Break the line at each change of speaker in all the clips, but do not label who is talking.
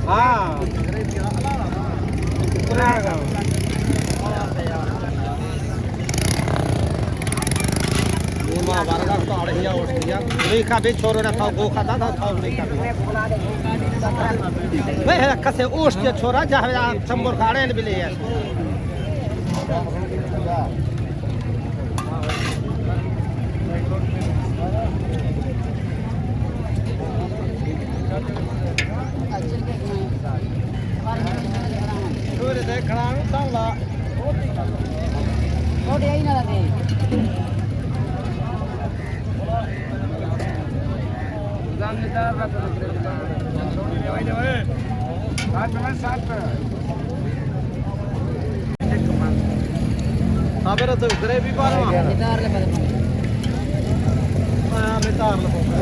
हाँ बारह तो अड़िया उठ गया का भी छोरो ना था गो खाता था का भी वे है कसे ओठ के छोरा जहाँ चंबोर खाड़े भी ले देखना सांला
रोटी आई ना दे
तो ग्रेवी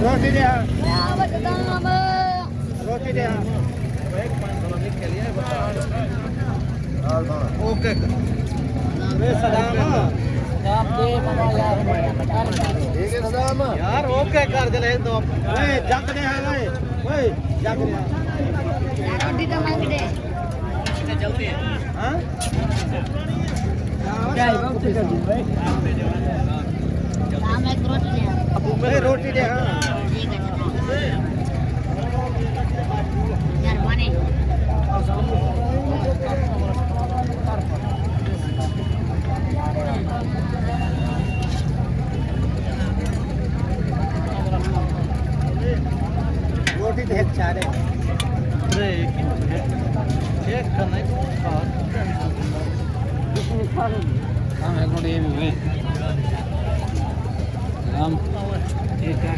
रोटी दे रोटी दे ओके यार ओके कर दे दो जग ने है जग ने
रोटी तो मांग दे
जल्दी हां
क्या है बहुत जल्दी भाई शाम एक रोटी दे
भाई रोटी दे हां
ठीक है यार माने
रोटी देख चारे रे एक करना है हम एक रोटी भी है हम ठीक है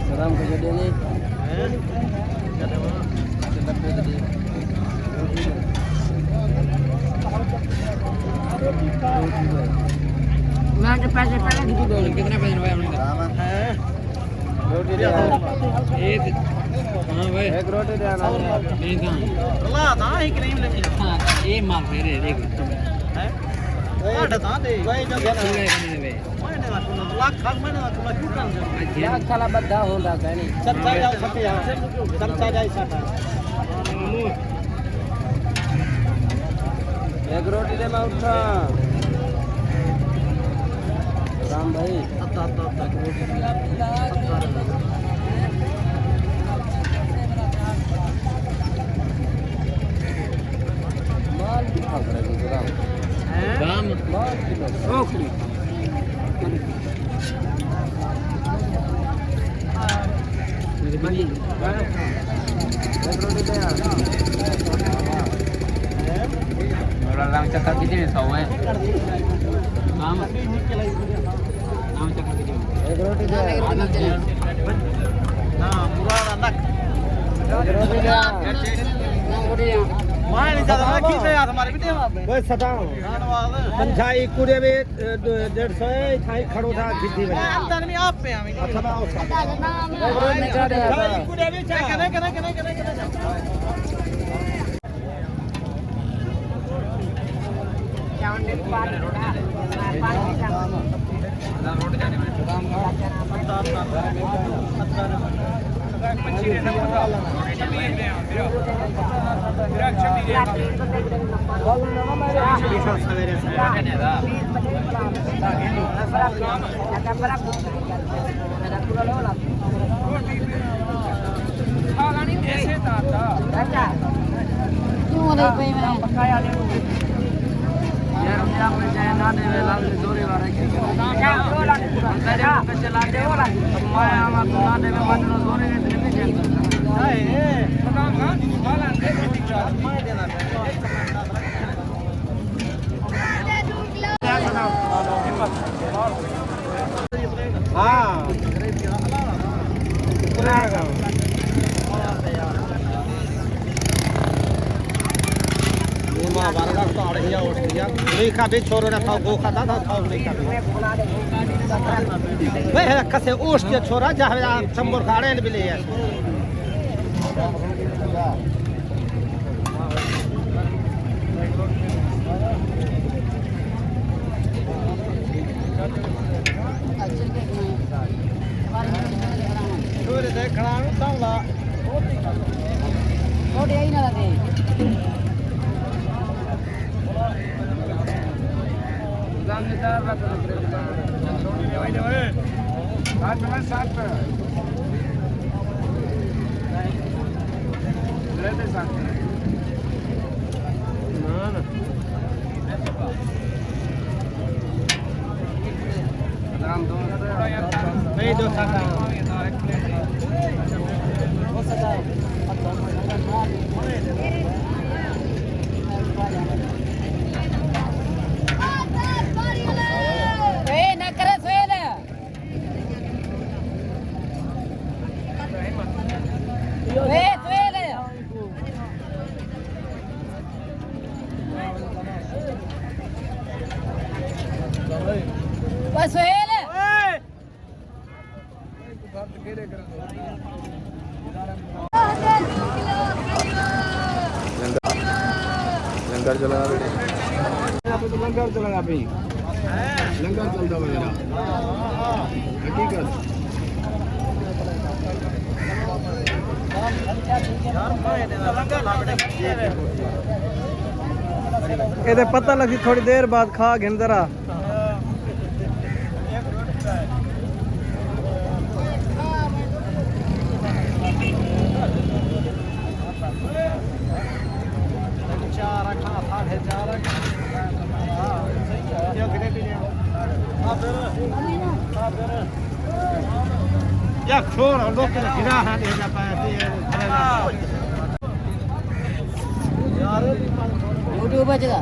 सलाम को दे नहीं
मैं के पैसे पहले कितने दो कितने पैसे भाई हमने
है रोटी दे
एक हां भाई
एक रोटी दे ना
नहीं था
ला था ही क्रीम लगी
हां ये माल फेरे देख
है काट था दे वही जो
सुने नहीं बे
मैंने ना सुना लाख खान मैंने ना सुना क्यों कर
या खाला बद्दा होंदा कहनी
सच्चा जाओ सत्या सच्चा जाई साटा एक रोटी दे मैं उठा राम भाई माल दिखा करेगा राम
राम
माल किलो
ओखली मेरे बंदी
एक रोटी दे
orang cakap gini tahu Mama cakap gini
एक रोटी दे हां पूरा रनक एक रोटी दे मां नहीं ज्यादा खींचे यार हमारे बेटे वो सताओ धन्यवाद पंचाई कुड़े में 150 है थाई खड़ो था खींची में अंदर में आप पे हमें अच्छा बाओ एक रोटी दे कुड़े में कने यार मेरा पैसा ना दे लाल जोरे वाला के चला दे वाला मैं हम ना दे में जोरे के नहीं चलता है पता ना वाला दे मैं देना हां बारह तो अड़िया उठ गया का भी छोरो ना था गो खाता था का भी वे है कसे ओठ के छोरा जहाँ चंबोर खाड़े भी ले ਸੂਰੇ ਦੇਖਣਾ ਨੂੰ ਸਾਂਲਾ
ਛੋਟੇ ਆਈ ਨਾ ਦੇ
ਦਾਨੇਦਾਰ ਦਾ ਛੋਟੀ ਨੇ ਵਾਈ ਦੇ ਓਏ 7 ਲੈ ਦੇ 7 ਨਾ ਨਾ राम दो नहीं दो साका हो सकता है
ए ना करे सोएल ए सोएल बस सोएल
लंगर चला लंगर चलेगा भाई लंगर चलता मेरा हकीकत ये पता लगी थोड़ी देर बाद खा गिंदरा या छोड़ हम लोग के गिरा है दे जाता है यार
यूट्यूब पे चला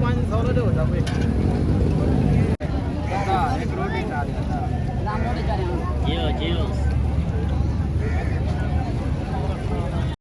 500 ले दो